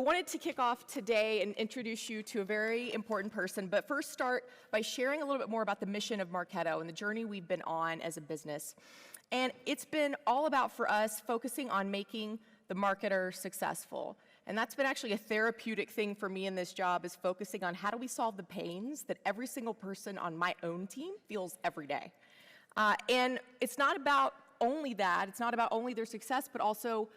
wanted to kick off today and introduce you to a very important person, but first start by sharing a little bit more about the mission of Marketo and the journey we've been on as a business. And it's been all about, for us, focusing on making the marketer successful. And that's been actually a therapeutic thing for me in this job, is focusing on how do we solve the pains that every single person on my own team feels every day. And it's not about only that, it's not about only their success, but also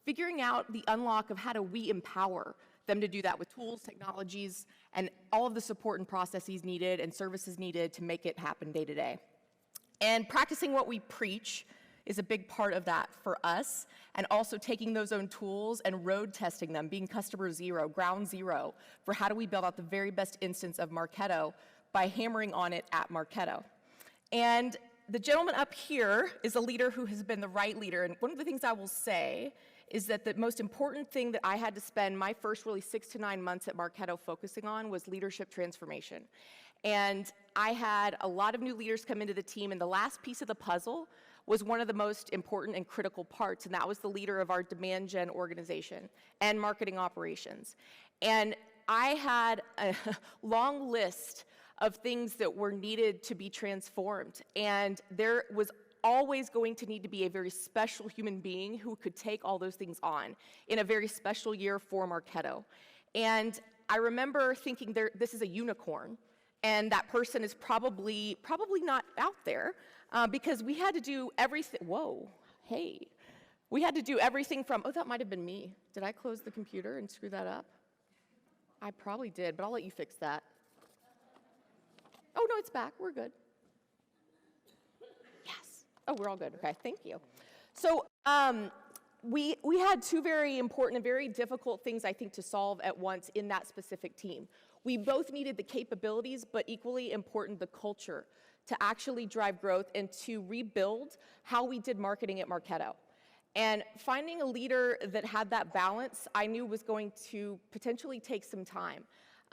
figuring out the unlock of how do we empower them to do that with tools, technologies, and all of the support and processes needed and services needed to make it happen day to day. And practicing what we preach is a big part of that for us, and also taking those own tools and road testing them, being customer zero, ground zero, for how do we build out the very best instance of Marketo by hammering on it at Marketo. And the gentleman up here is a leader who has been the right leader, and one of the things I will say is that the most important thing that I had to spend my first really 6 to 9 months at Marketo focusing on was leadership transformation. And I had a lot of new leaders come into the team, and the last piece of the puzzle was one of the most important and critical parts, and that was the leader of our demand gen organization and marketing operations. And I had a long list of things that were needed to be transformed, and there was always going to need to be a very special human being who could take all those things on in a very special year for Marketo. And I remember thinking, this is a unicorn, and that person is probably not out there, because we had to do everything. Whoa, hey. We had to do everything from, oh, that might have been me. Did I close the computer and screw that up? I probably did, but I'll let you fix that. Oh, no, it's back. We're good. Yes. Oh, we're all good. Okay, thank you. So we had two very important and very difficult things, I think, to solve at once in that specific team. We both needed the capabilities, but equally important, the culture, to actually drive growth and to rebuild how we did marketing at Marketo. And finding a leader that had that balance, I knew was going to potentially take some time.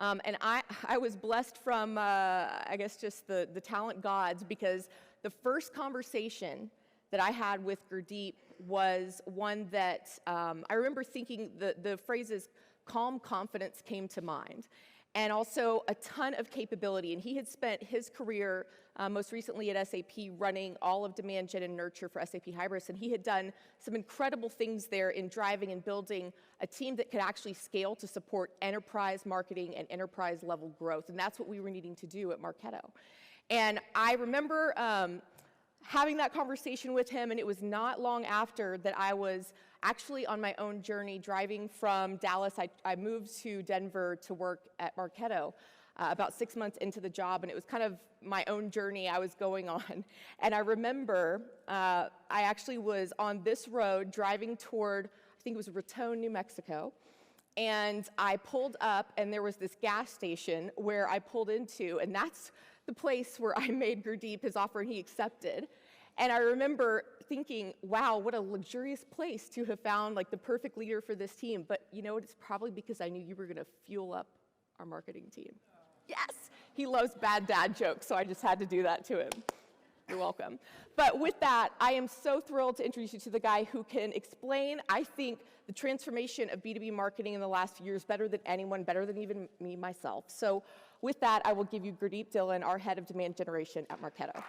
And I was blessed from, I guess, just the talent gods, because the first conversation that I had with Gurdeep was one that I remember thinking the phrases calm confidence came to mind, and also a ton of capability. And he had spent his career, most recently at SAP, running all of demand gen and nurture for SAP Hybris, and he had done some incredible things there in driving and building a team that could actually scale to support enterprise marketing and enterprise level growth, and that's what we were needing to do at Marketo. And I remember having that conversation with him, and it was not long after that I was actually on my own journey driving from Dallas. I moved to Denver to work at Marketo about 6 months into the job, and it was kind of my own journey I was going on. And I remember I actually was on this road driving toward, I think it was Raton, New Mexico, and I pulled up, and there was this gas station where I pulled into, and that's the place where I made Gurdeep his offer, and he accepted. And I remember thinking, wow, what a luxurious place to have found like the perfect leader for this team. But you know what, it's probably because I knew you were gonna fuel up our marketing team. Yes, he loves bad dad jokes, so I just had to do that to him. You're welcome. But with that, I am so thrilled to introduce you to the guy who can explain, I think, the transformation of B2B marketing in the last few years better than anyone, better than even me myself. So with that, I will give you Gurdeep Dhillon, our head of demand generation at Marketo.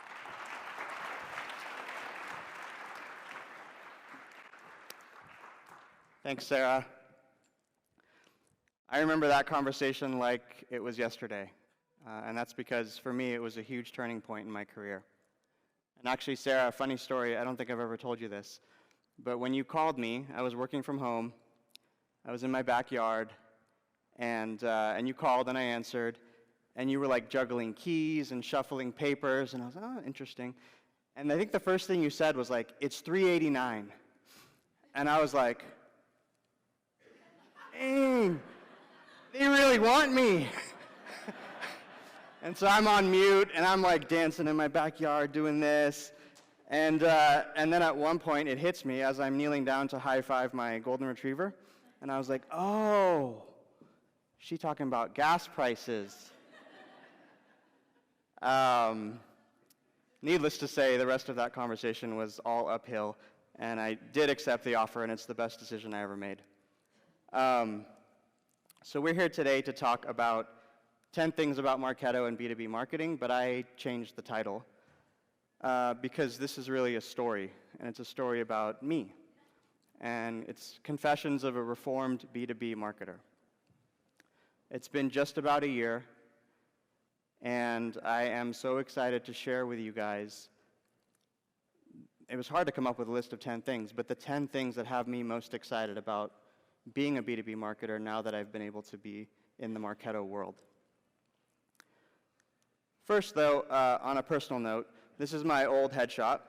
Thanks, Sarah. I remember that conversation like it was yesterday, and that's because for me it was a huge turning point in my career. And actually, Sarah, a funny story, I don't think I've ever told you this, but when you called me, I was working from home, I was in my backyard, and you called and I answered, and you were like juggling keys and shuffling papers, and I was, oh, interesting. And I think the first thing you said was like, it's $3.89. And I was like, dang, they really want me. And so I'm on mute, and I'm like dancing in my backyard doing this. And then at one point, it hits me as I'm kneeling down to high-five my golden retriever. And I was like, oh, she talking about gas prices. Needless to say, the rest of that conversation was all uphill. And I did accept the offer, and it's the best decision I ever made. So we're here today to talk about 10 things about Marketo and B2B marketing, but I changed the title because this is really a story, and it's a story about me. And it's Confessions of a Reformed B2B Marketer. It's been just about a year, and I am so excited to share with you guys. It was hard to come up with a list of 10 things, but the 10 things that have me most excited about being a B2B marketer now that I've been able to be in the Marketo world. First, though, on a personal note, this is my old headshot.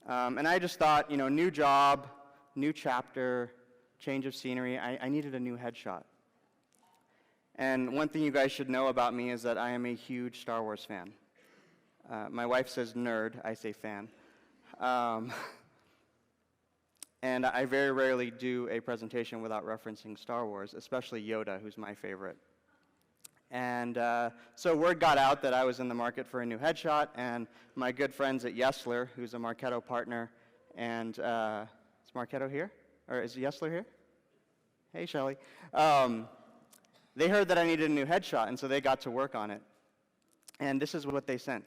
And I just thought, new job, new chapter, change of scenery. I needed a new headshot. And one thing you guys should know about me is that I am a huge Star Wars fan. My wife says nerd, I say fan. And I very rarely do a presentation without referencing Star Wars, especially Yoda, who's my favorite. And so word got out that I was in the market for a new headshot, and my good friends at Yesler, who's a Marketo partner, and is Marketo here? Or is Yesler here? Hey, Shelly. They heard that I needed a new headshot, and so they got to work on it. And this is what they sent.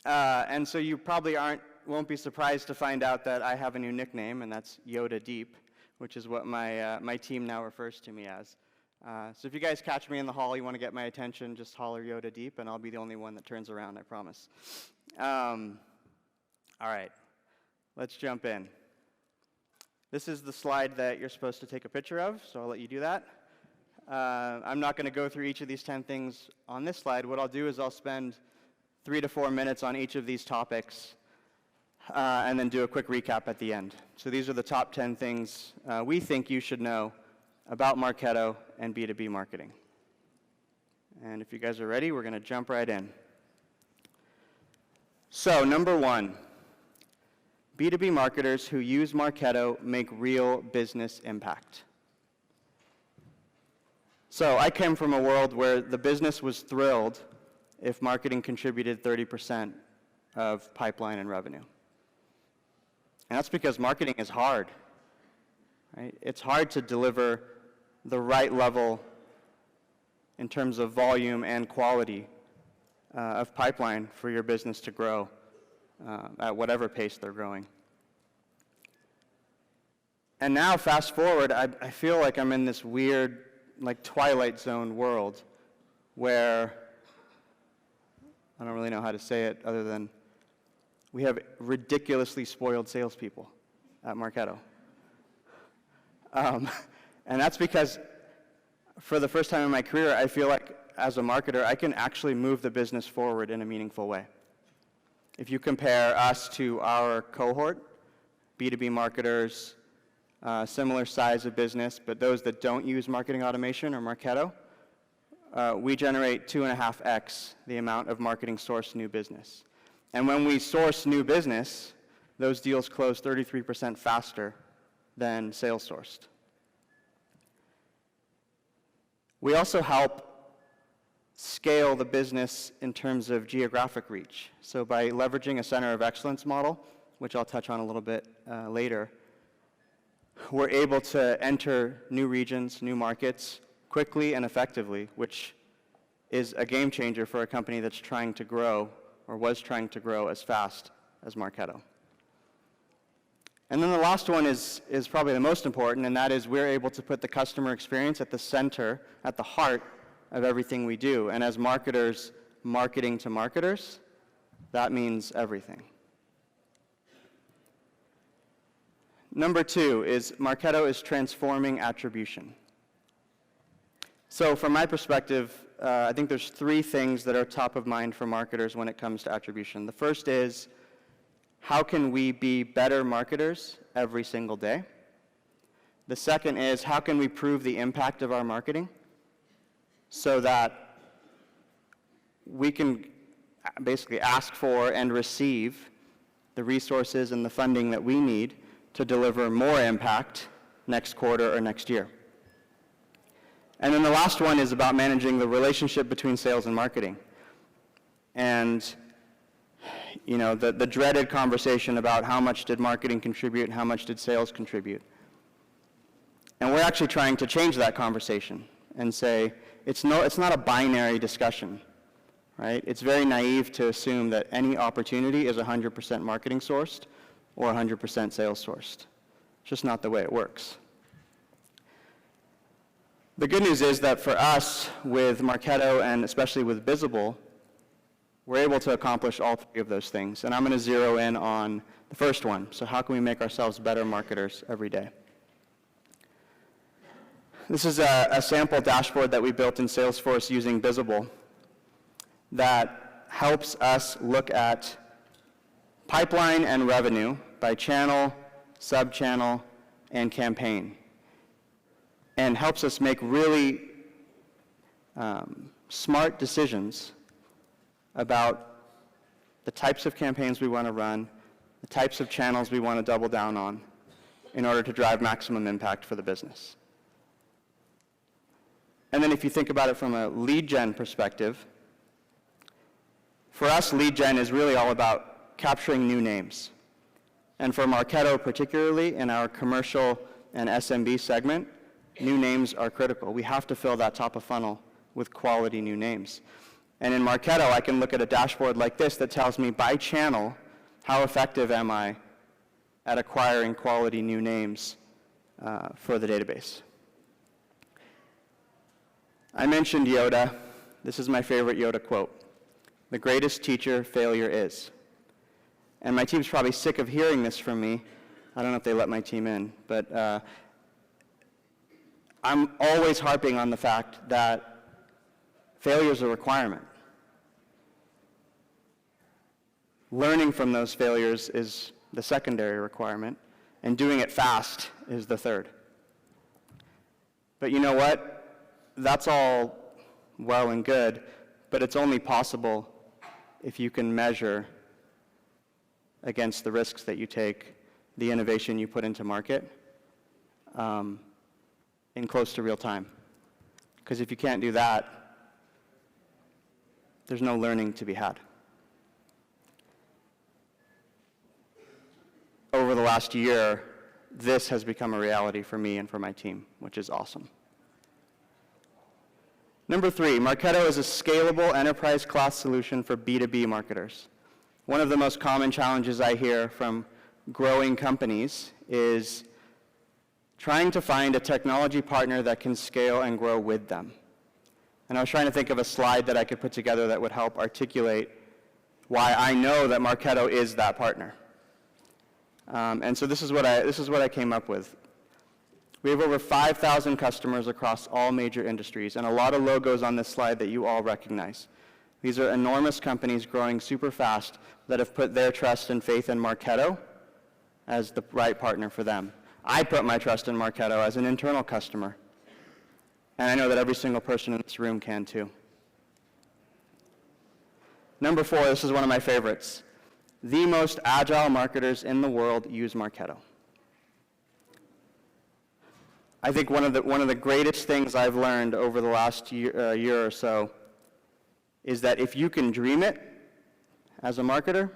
And so you probably won't be surprised to find out that I have a new nickname, and that's Yoda Deep, which is what my team now refers to me as. So if you guys catch me in the hall, you want to get my attention, just holler Yoda Deep, and I'll be the only one that turns around, I promise. All right, let's jump in. This is the slide that you're supposed to take a picture of, so I'll let you do that. I'm not going to go through each of these 10 things on this slide. What I'll do is I'll spend 3 to 4 minutes on each of these topics, and then do a quick recap at the end. So these are the top 10 things we think you should know about Marketo and B2B marketing. And if you guys are ready, we're going to jump right in. So number 1, B2B marketers who use Marketo make real business impact. So I came from a world where the business was thrilled if marketing contributed 30% of pipeline and revenue. And that's because marketing is hard, right? It's hard to deliver the right level in terms of volume and quality of pipeline for your business to grow at whatever pace they're growing. And now, fast forward, I feel like I'm in this weird, like, Twilight Zone world where I don't really know how to say it other than we have ridiculously spoiled salespeople at Marketo. And that's because for the first time in my career, I feel like as a marketer, I can actually move the business forward in a meaningful way. If you compare us to our cohort, B2B marketers, similar size of business, but those that don't use marketing automation or Marketo, we generate 2.5x the amount of marketing sourced new business. And when we source new business, those deals close 33% faster than sales sourced. We also help scale the business in terms of geographic reach. So by leveraging a center of excellence model, which I'll touch on a little bit later, we're able to enter new regions, new markets, quickly and effectively, which is a game changer for a company that's trying to grow, or was trying to grow as fast as Marketo. And then the last one is probably the most important, and that is we're able to put the customer experience at the center, at the heart of everything we do. And as marketers, marketing to marketers, that means everything. Number 2 is Marketo is transforming attribution. So from my perspective, I think there's 3 things that are top of mind for marketers when it comes to attribution. The first is, how can we be better marketers every single day? The second is, how can we prove the impact of our marketing so that we can basically ask for and receive the resources and the funding that we need to deliver more impact next quarter or next year. And then the last one is about managing the relationship between sales and marketing. And you know, the dreaded conversation about how much did marketing contribute and how much did sales contribute. And we're actually trying to change that conversation and say, it's not a binary discussion, right? It's very naive to assume that any opportunity is 100% marketing sourced or 100% sales sourced. It's just not the way it works. The good news is that for us, with Marketo and especially with Visible, we're able to accomplish all three of those things. And I'm going to zero in on the first one. So how can we make ourselves better marketers every day? This is a sample dashboard that we built in Salesforce using Visible that helps us look at pipeline and revenue by channel, sub-channel, and campaign, and helps us make really smart decisions about the types of campaigns we want to run, the types of channels we want to double down on in order to drive maximum impact for the business. And then if you think about it from a lead gen perspective, for us, lead gen is really all about capturing new names. And for Marketo particularly, in our commercial and SMB segment, new names are critical. We have to fill that top of funnel with quality new names. And in Marketo, I can look at a dashboard like this that tells me by channel, how effective am I at acquiring quality new names for the database. I mentioned Yoda. This is my favorite Yoda quote. The greatest teacher failure is. And my team's probably sick of hearing this from me. I don't know if they let my team in, but I'm always harping on the fact that failure is a requirement. Learning from those failures is the secondary requirement, and doing it fast is the third. But you know what? That's all well and good, but it's only possible if you can measure against the risks that you take, the innovation you put into market, in close to real time. Because if you can't do that, there's no learning to be had. Over the last year, this has become a reality for me and for my team, which is awesome. Number 3, Marketo is a scalable enterprise-class solution for B2B marketers. One of the most common challenges I hear from growing companies is trying to find a technology partner that can scale and grow with them. And I was trying to think of a slide that I could put together that would help articulate why I know that Marketo is that partner. And so this is what I came up with. We have over 5,000 customers across all major industries, and a lot of logos on this slide that you all recognize. These are enormous companies growing super fast that have put their trust and faith in Marketo as the right partner for them. I put my trust in Marketo as an internal customer, and I know that every single person in this room can too. Number 4, this is one of my favorites. The most agile marketers in the world use Marketo. I think one of the greatest things I've learned over the last year or so is that if you can dream it as a marketer,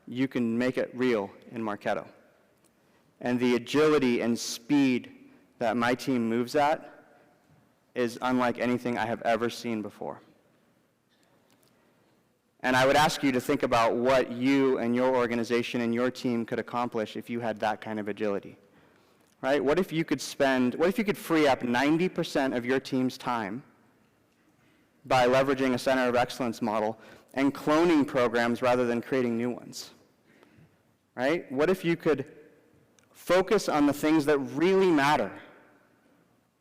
you can make it real in Marketo. And the agility and speed that my team moves at is unlike anything I have ever seen before. And I would ask you to think about what you and your organization and your team could accomplish if you had that kind of agility. Right? What if you could free up 90% of your team's time by leveraging a center of excellence model and cloning programs rather than creating new ones? Right? What if you could focus on the things that really matter?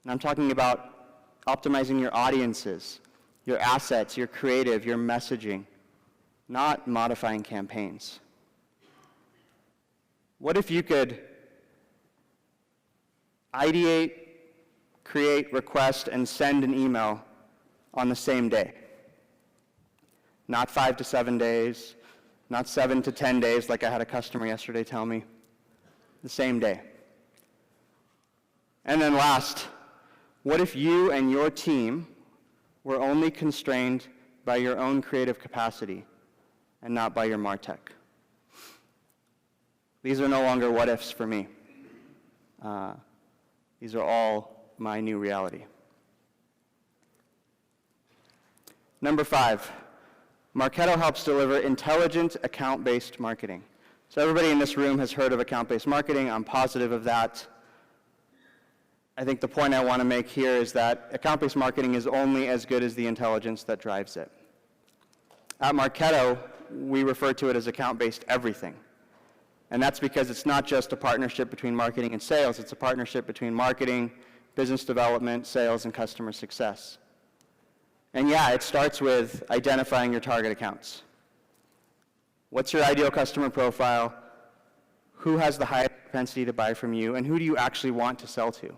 And I'm talking about optimizing your audiences, your assets, your creative, your messaging, not modifying campaigns. What if you could ideate, create, request, and send an email on the same day? Not 5 to 7 days, not 7 to 10 days like I had a customer yesterday tell me. The same day. And then last, what if you and your team were only constrained by your own creative capacity and not by your MarTech. These are no longer what ifs for me. These are all my new reality. Number 5, Marketo helps deliver intelligent account-based marketing. So everybody in this room has heard of account-based marketing. I'm positive of that. I think the point I want to make here is that account-based marketing is only as good as the intelligence that drives it. At Marketo, we refer to it as account-based everything. And that's because it's not just a partnership between marketing and sales, it's a partnership between marketing, business development, sales, and customer success. And yeah, it starts with identifying your target accounts. What's your ideal customer profile? Who has the highest propensity to buy from you? And who do you actually want to sell to?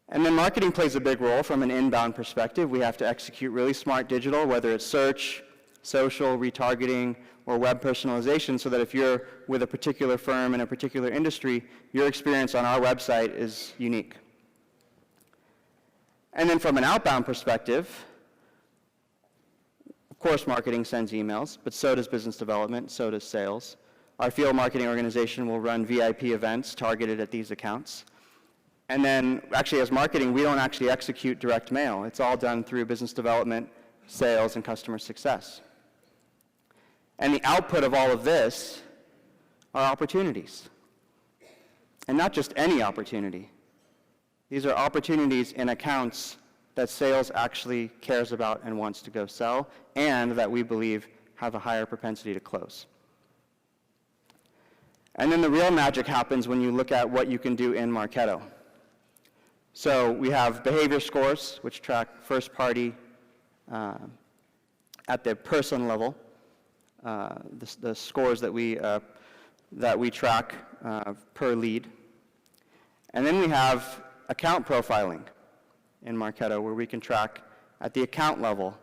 And then marketing plays a big role from an inbound perspective. We have to execute really smart digital, whether it's search, social, retargeting, or web personalization, so that if you're with a particular firm in a particular industry, your experience on our website is unique. And then from an outbound perspective, of course marketing sends emails, but so does business development, so does sales. Our field marketing organization will run VIP events targeted at these accounts. And then, actually, as marketing, we don't actually execute direct mail. It's all done through business development, sales, and customer success. And the output of all of this are opportunities. And not just any opportunity. These are opportunities in accounts that sales actually cares about and wants to go sell, and that we believe have a higher propensity to close. And then the real magic happens when you look at what you can do in Marketo. So we have behavior scores, which track first party at the person level, the scores that we track per lead. And then we have account profiling in Marketo, where we can track at the account level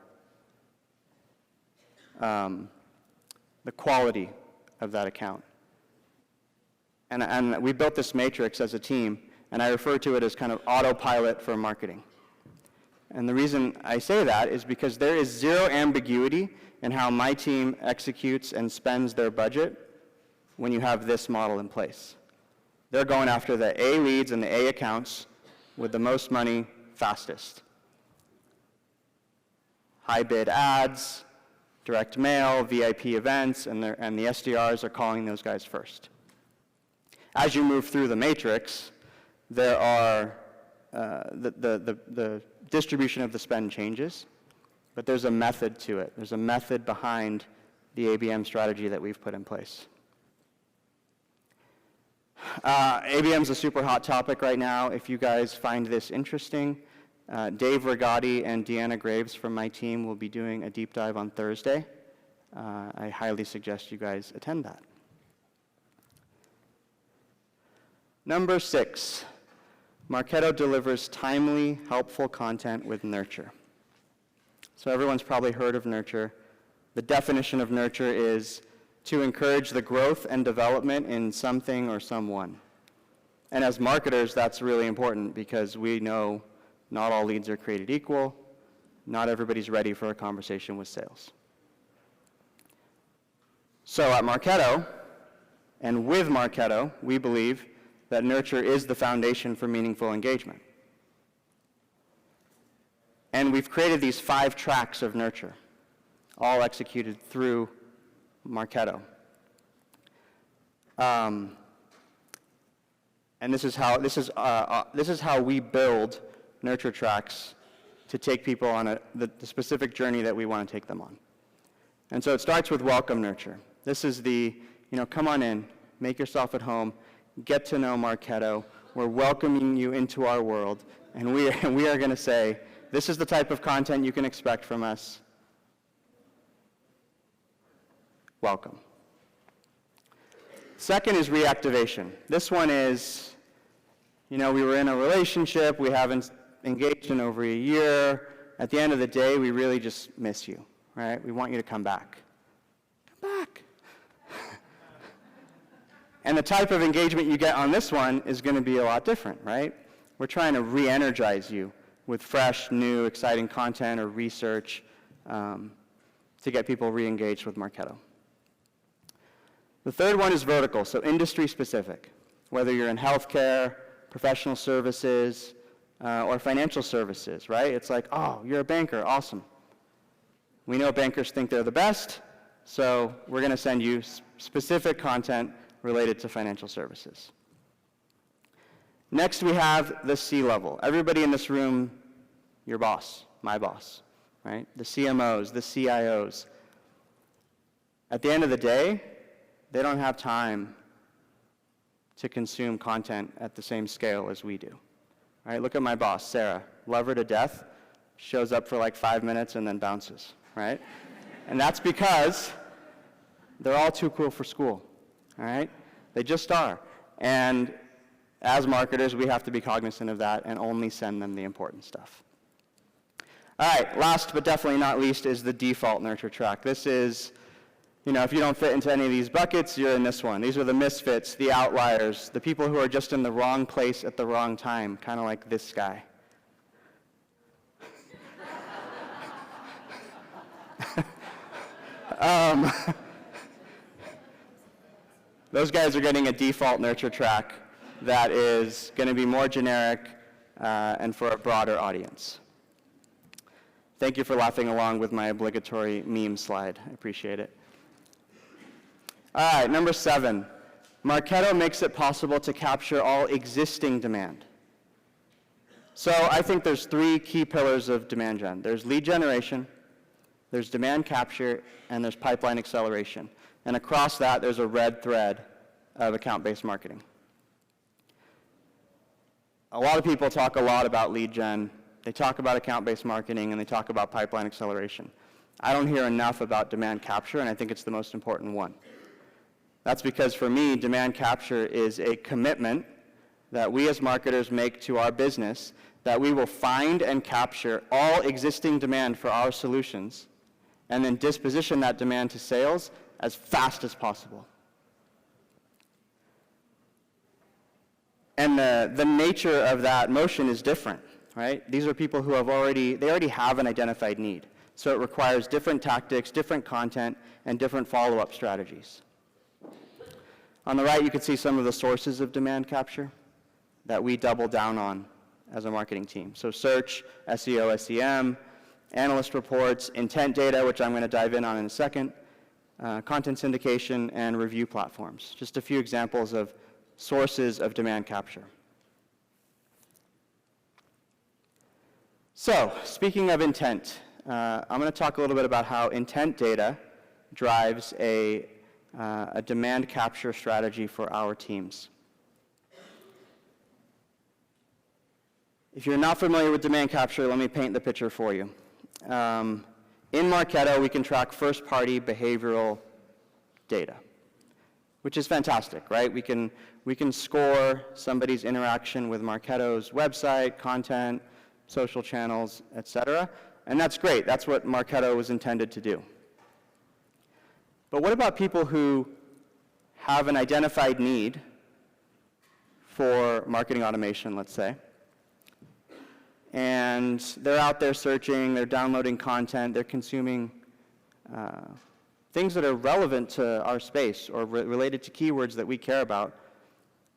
the quality of that account. And we built this matrix as a team, and I refer to it as kind of autopilot for marketing. And the reason I say that is because there is zero ambiguity in how my team executes and spends their budget when you have this model in place. They're going after the A leads and the A accounts with the most money fastest. High bid ads, direct mail, VIP events, and the SDRs are calling those guys first. As you move through the matrix, there are the distribution of the spend changes, but there's a method to it. There's a method behind the ABM strategy that we've put in place. ABM is a super hot topic right now. If you guys find this interesting, Dave Rigotti and Deanna Graves from my team will be doing a deep dive on Thursday. I highly suggest you guys attend that. Number 6, Marketo delivers timely, helpful content with nurture. So everyone's probably heard of nurture. The definition of nurture is to encourage the growth and development in something or someone. And as marketers, that's really important because we know not all leads are created equal. Not everybody's ready for a conversation with sales. So at Marketo, and with Marketo, we believe that nurture is the foundation for meaningful engagement. And we've created these 5 tracks of nurture, all executed through Marketo. And this is how we build nurture tracks to take people on the specific journey that we want to take them on. And so it starts with welcome nurture. This is the, come on in, make yourself at home, get to know Marketo. We're welcoming you into our world, and we are going to say, this is the type of content you can expect from us. Welcome. Second is reactivation. This one is, we were in a relationship, we haven't engaged in over a year. At the end of the day, we really just miss you, right? We want you to come back. Come back. And the type of engagement you get on this one is going to be a lot different, right? We're trying to re-energize you with fresh, new, exciting content or research. to get people re-engaged with Marketo. The third one is vertical, so industry specific. Whether you're in healthcare, professional services, or financial services, right? It's like, oh, you're a banker, awesome. We know bankers think they're the best, so we're going to send you specific content related to financial services. Next, we have the C-level. Everybody in this room, your boss, my boss, right? The CMOs, the CIOs. At the end of the day, they don't have time to consume content at the same scale as we do. All right, look at my boss, Sarah. Love her to death. Shows up for like 5 minutes and then bounces, right? And that's because they're all too cool for school, all right? They just are. And as marketers, we have to be cognizant of that and only send them the important stuff. All right, last but definitely not least is the default nurture track. This is, if you don't fit into any of these buckets, you're in this one. These are the misfits, the outliers, the people who are just in the wrong place at the wrong time, kind of like this guy. Those guys are getting a default nurture track that is going to be more generic and for a broader audience. Thank you for laughing along with my obligatory meme slide. I appreciate it. All right, number 7. Marketo makes it possible to capture all existing demand. So I think there's 3 key pillars of demand gen. There's lead generation, there's demand capture, and there's pipeline acceleration. And across that, there's a red thread of account-based marketing. A lot of people talk a lot about lead gen. They talk about account-based marketing, and they talk about pipeline acceleration. I don't hear enough about demand capture, and I think it's the most important one. That's because for me, demand capture is a commitment that we as marketers make to our business that we will find and capture all existing demand for our solutions and then disposition that demand to sales as fast as possible. And the nature of that motion is different, right? These are people who already have an identified need. So it requires different tactics, different content, and different follow-up strategies. On the right, you can see some of the sources of demand capture that we double down on as a marketing team. So search, SEO, SEM, analyst reports, intent data, which I'm going to dive in on in a second, content syndication, and review platforms. Just a few examples of sources of demand capture. So, speaking of intent, I'm going to talk a little bit about how intent data drives a demand capture strategy for our teams. If you're not familiar with demand capture, let me paint the picture for you. In Marketo, we can track first-party behavioral data, which is fantastic, right? We can score somebody's interaction with Marketo's website, content, social channels, etc. And that's great. That's what Marketo was intended to do. But what about people who have an identified need for marketing automation, let's say, and they're out there searching, they're downloading content, they're consuming things that are relevant to our space or related to keywords that we care about,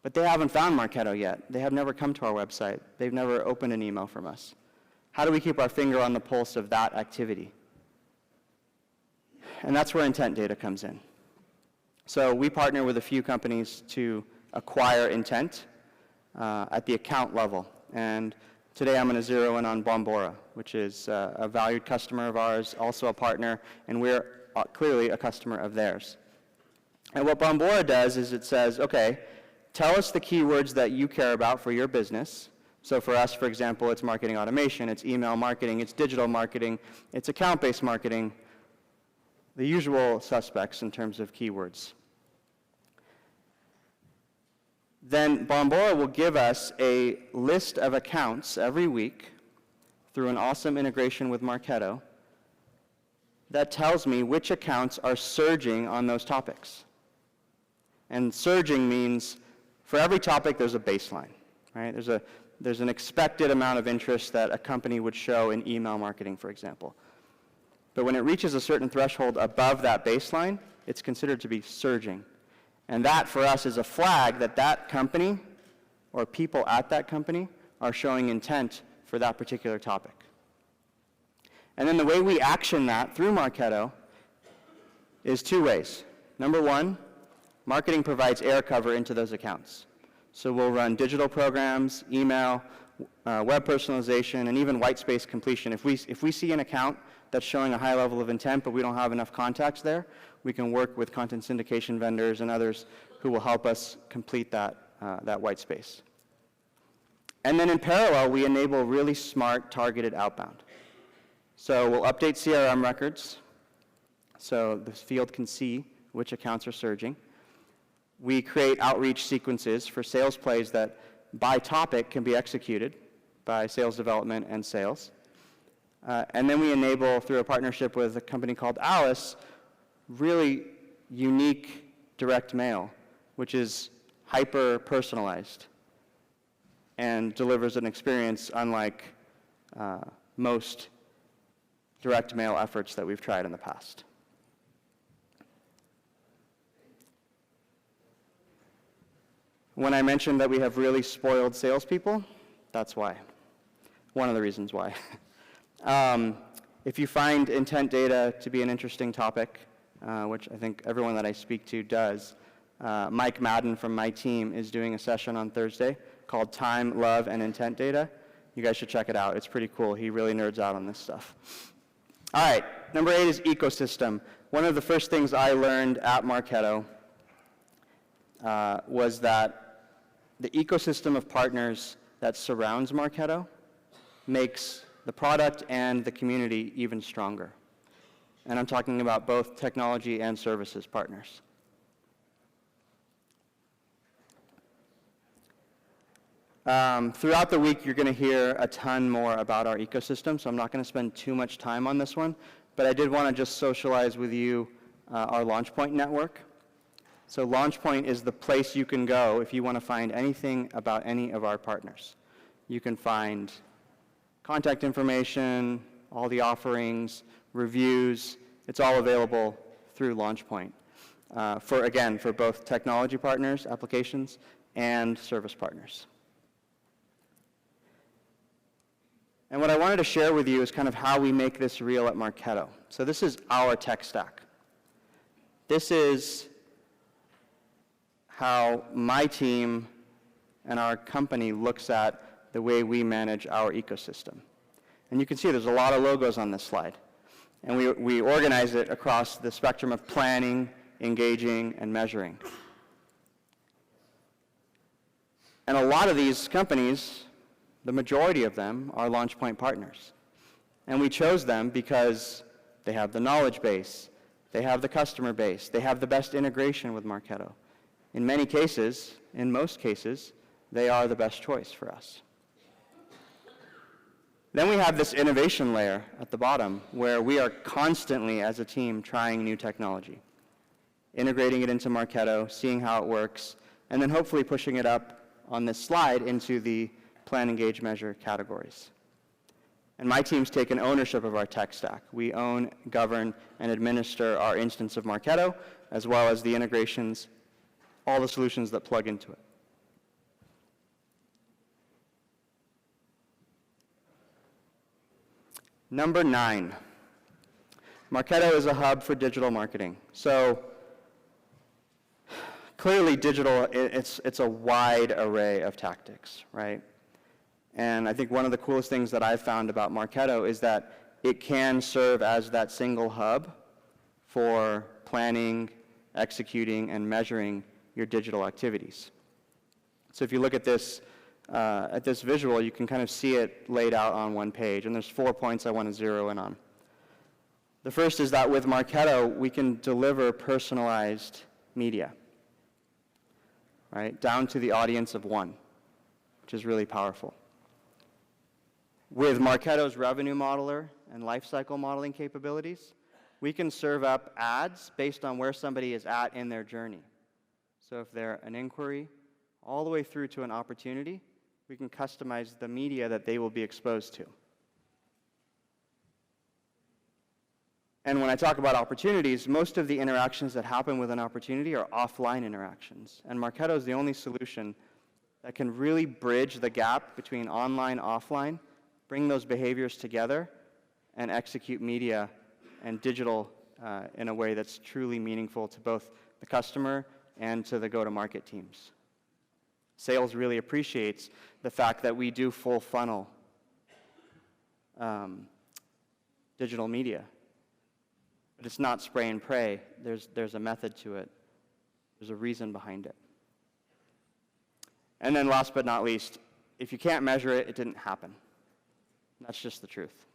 but they haven't found Marketo yet. They have never come to our website. They've never opened an email from us. How do we keep our finger on the pulse of that activity? And that's where intent data comes in. So we partner with a few companies to acquire intent at the account level. And today I'm going to zero in on Bombora, which is a valued customer of ours, also a partner, and we're clearly a customer of theirs. And what Bombora does is it says, okay, tell us the keywords that you care about for your business. So for us, for example, it's marketing automation, it's email marketing, it's digital marketing, it's account-based marketing, the usual suspects in terms of keywords. Then Bombora will give us a list of accounts every week through an awesome integration with Marketo that tells me which accounts are surging on those topics. And surging means for every topic there's a baseline, right? There's an expected amount of interest that a company would show in email marketing, for example. But when it reaches a certain threshold above that baseline, it's considered to be surging. And that, for us, is a flag that that company or people at that company are showing intent for that particular topic. And then the way we action that through Marketo is two ways. Number one, marketing provides air cover into those accounts. So we'll run digital programs, email, web personalization, and even white space completion. If we see an account that's showing a high level of intent, but we don't have enough contacts there, we can work with content syndication vendors and others who will help us complete that white space. And then in parallel, we enable really smart, targeted outbound. So we'll update CRM records, so the field can see which accounts are surging. We create outreach sequences for sales plays that, by topic, can be executed by sales development and sales. And then we enable, through a partnership with a company called Alice, really unique direct mail, which is hyper-personalized and delivers an experience unlike most direct mail efforts that we've tried in the past. When I mentioned that we have really spoiled salespeople, that's why. One of the reasons why. If you find intent data to be an interesting topic, which I think everyone that I speak to does, Mike Madden from my team is doing a session on Thursday called Time, Love, and Intent Data. You guys should check it out. It's pretty cool. He really nerds out on this stuff. All right, number 8 is ecosystem. One of the first things I learned at Marketo was that the ecosystem of partners that surrounds Marketo makes the product and the community even stronger. And I'm talking about both technology and services partners. Throughout the week, you're going to hear a ton more about our ecosystem, so I'm not going to spend too much time on this one, but I did want to just socialize with you our LaunchPoint network. So LaunchPoint is the place you can go if you want to find anything about any of our partners. You can find contact information, all the offerings, reviews. It's all available through LaunchPoint for both technology partners, applications, and service partners. And what I wanted to share with you is kind of how we make this real at Marketo. So this is our tech stack. This is how my team and our company looks at the way we manage our ecosystem. And you can see there's a lot of logos on this slide. And we organize it across the spectrum of planning, engaging, and measuring. And a lot of these companies, the majority of them, are LaunchPoint partners. And we chose them because they have the knowledge base, they have the customer base, they have the best integration with Marketo. In many cases, in most cases, they are the best choice for us. Then we have this innovation layer at the bottom, where we are constantly, as a team, trying new technology, integrating it into Marketo, seeing how it works, and then hopefully pushing it up on this slide into the plan, engage, measure categories. And my team's taken ownership of our tech stack. We own, govern, and administer our instance of Marketo, as well as the integrations, all the solutions that plug into it. Number 9, Marketo is a hub for digital marketing. So clearly digital, it's a wide array of tactics, right? And I think one of the coolest things that I've found about Marketo is that it can serve as that single hub for planning, executing, and measuring your digital activities. So if you look at this visual, you can kind of see it laid out on one page, and there's 4 points I want to zero in on. The first is that with Marketo, we can deliver personalized media, right, down to the audience of one, which is really powerful. With Marketo's revenue modeler and lifecycle modeling capabilities, we can serve up ads based on where somebody is at in their journey. So if they're an inquiry all the way through to an opportunity, we can customize the media that they will be exposed to. And when I talk about opportunities, most of the interactions that happen with an opportunity are offline interactions. And Marketo is the only solution that can really bridge the gap between online, offline, bring those behaviors together, and execute media and digital in a way that's truly meaningful to both the customer and to the go-to-market teams. Sales really appreciates the fact that we do full funnel digital media. But it's not spray and pray. There's a method to it. There's a reason behind it. And then last but not least, if you can't measure it, it didn't happen. That's just the truth.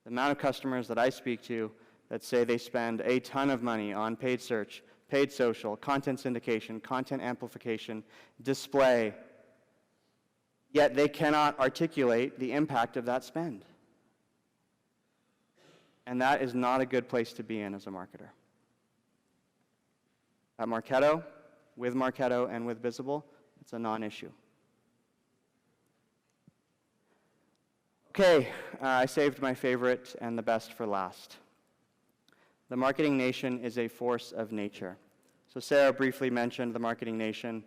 The amount of customers that I speak to that say they spend a ton of money on paid search, paid social, content syndication, content amplification, display, yet they cannot articulate the impact of that spend. And that is not a good place to be in as a marketer. At Marketo, and with Visible, it's a non-issue. Okay, I saved my favorite and the best for last. The Marketing Nation is a force of nature. So Sarah briefly mentioned the Marketing Nation.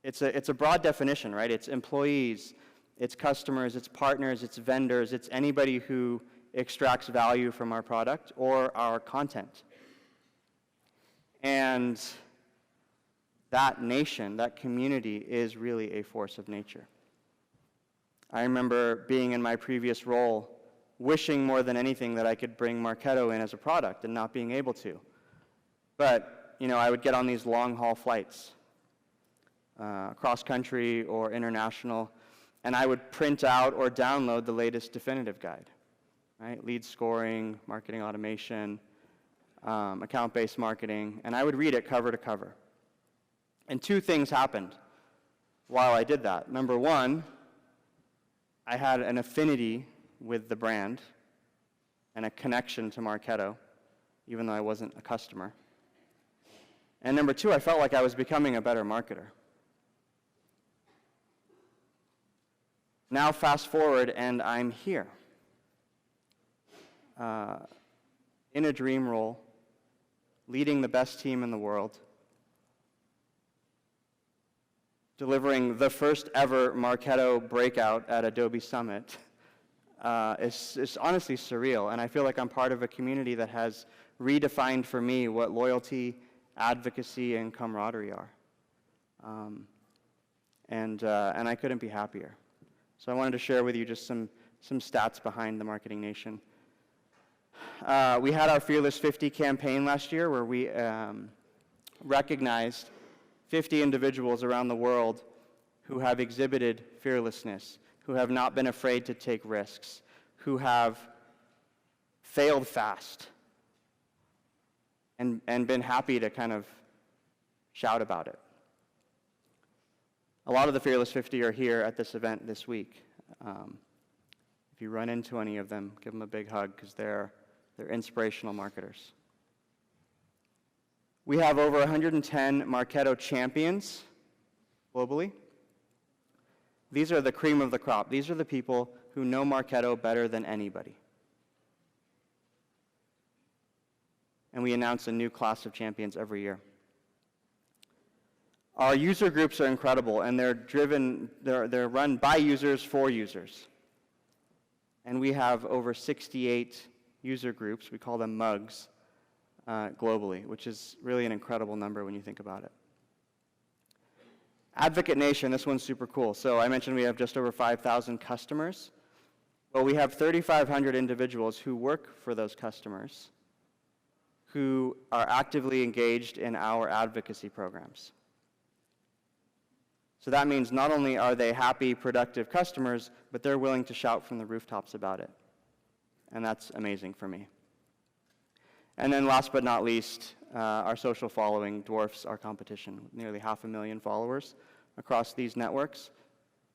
It's a broad definition, right? It's employees, it's customers, it's partners, it's vendors, it's anybody who extracts value from our product or our content. And that nation, that community, is really a force of nature. I remember being in my previous role, wishing more than anything that I could bring Marketo in as a product and not being able to. But, I would get on these long-haul flights, cross-country or international, and I would print out or download the latest definitive guide, right? Lead scoring, marketing automation, account-based marketing, and I would read it cover to cover. And two things happened while I did that. Number one, I had an affinity with the brand and a connection to Marketo, even though I wasn't a customer. And number two, I felt like I was becoming a better marketer. Now fast forward, and I'm here in a dream role, leading the best team in the world, delivering the first ever Marketo breakout at Adobe SUMMIT. It's honestly surreal, and I feel like I'm part of a community that has redefined for me what loyalty, advocacy, and camaraderie are. And I couldn't be happier. So I wanted to share with you just some stats behind the Marketing Nation. We had our Fearless 50 campaign last year where we recognized 50 individuals around the world who have exhibited fearlessness, who have not been afraid to take risks, who have failed fast and been happy to kind of shout about it. A lot of the Fearless 50 are here at this event this week. If you run into any of them, give them a big hug because they're inspirational marketers. We have over 110 Marketo champions globally. These are the cream of the crop. These are the people who know Marketo better than anybody. And we announce a new class of champions every year. Our user groups are incredible, and they're run by users for users. And we have over 68 user groups, we call them mugs, globally, which is really an incredible number when you think about it. Advocate Nation, this one's super cool. So I mentioned we have just over 5,000 customers. Well, we have 3,500 individuals who work for those customers who are actively engaged in our advocacy programs. So that means not only are they happy, productive customers, but they're willing to shout from the rooftops about it. And that's amazing for me. And then last but not least, our social following dwarfs our competition, with nearly 500,000 followers across these networks.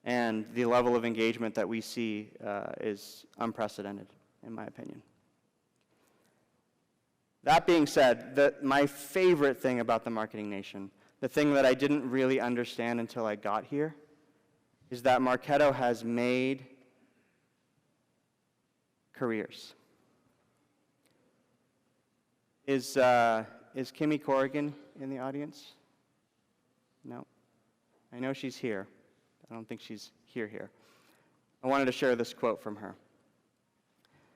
And the level of engagement that we see is unprecedented, in my opinion. That being said, my favorite thing about the Marketing Nation, the thing that I didn't really understand until I got here, is that Marketo has made careers. Is Kimmy Corrigan in the audience? No. I know she's here. I don't think she's here. I wanted to share this quote from her.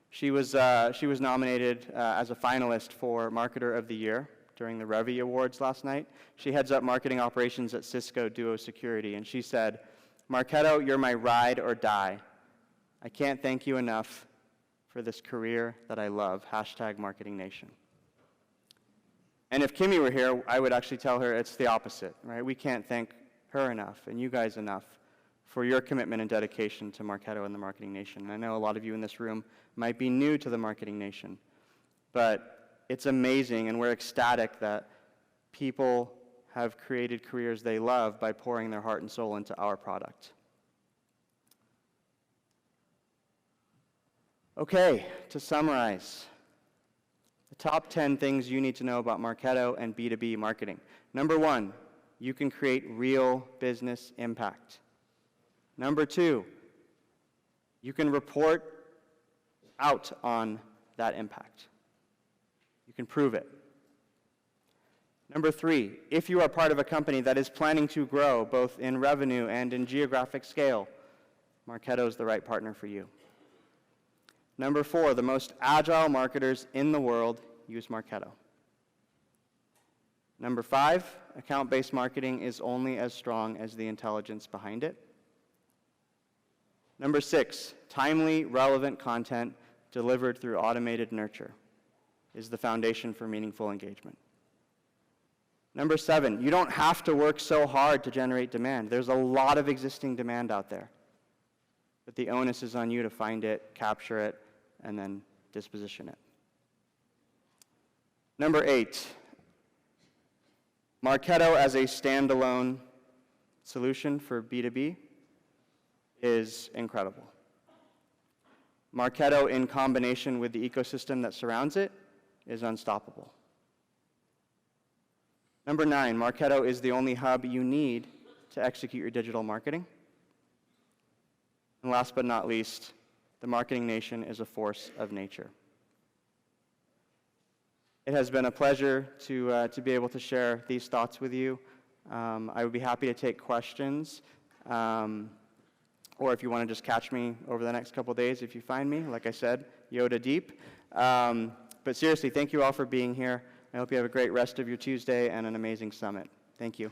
She was nominated as a finalist for Marketer of the Year during the Revy Awards last night. She heads up marketing operations at Cisco Duo Security, and she said, "Marketo, you're my ride or die. I can't thank you enough for this career that I love, #MarketingNation." And if Kimmy were here, I would actually tell her it's the opposite, right? We can't thank her enough and you guys enough for your commitment and dedication to Marketo and the Marketing Nation. And I know a lot of you in this room might be new to the Marketing Nation, but it's amazing and we're ecstatic that people have created careers they love by pouring their heart and soul into our product. Okay, to summarize, the top 10 things you need to know about Marketo and B2B marketing. Number 1, you can create real business impact. Number 2, you can report out on that impact. You can prove it. Number 3, if you are part of a company that is planning to grow both in revenue and in geographic scale, Marketo is the right partner for you. Number 4, the most agile marketers in the world use Marketo. Number 5, account-based marketing is only as strong as the intelligence behind it. Number 6, timely, relevant content delivered through automated nurture is the foundation for meaningful engagement. Number 7, you don't have to work so hard to generate demand. There's a lot of existing demand out there, but the onus is on you to find it, capture it, and then disposition it. Number 8, Marketo as a standalone solution for B2B is incredible. Marketo in combination with the ecosystem that surrounds it is unstoppable. Number 9, Marketo is the only hub you need to execute your digital marketing. And last but not least, the Marketing Nation is a force of nature. It has been a pleasure to be able to share these thoughts with you. I would be happy to take questions, or if you want to just catch me over the next couple days if you find me, like I said, Yoda deep. But seriously, thank you all for being here. I hope you have a great rest of your Tuesday and an amazing summit. Thank you.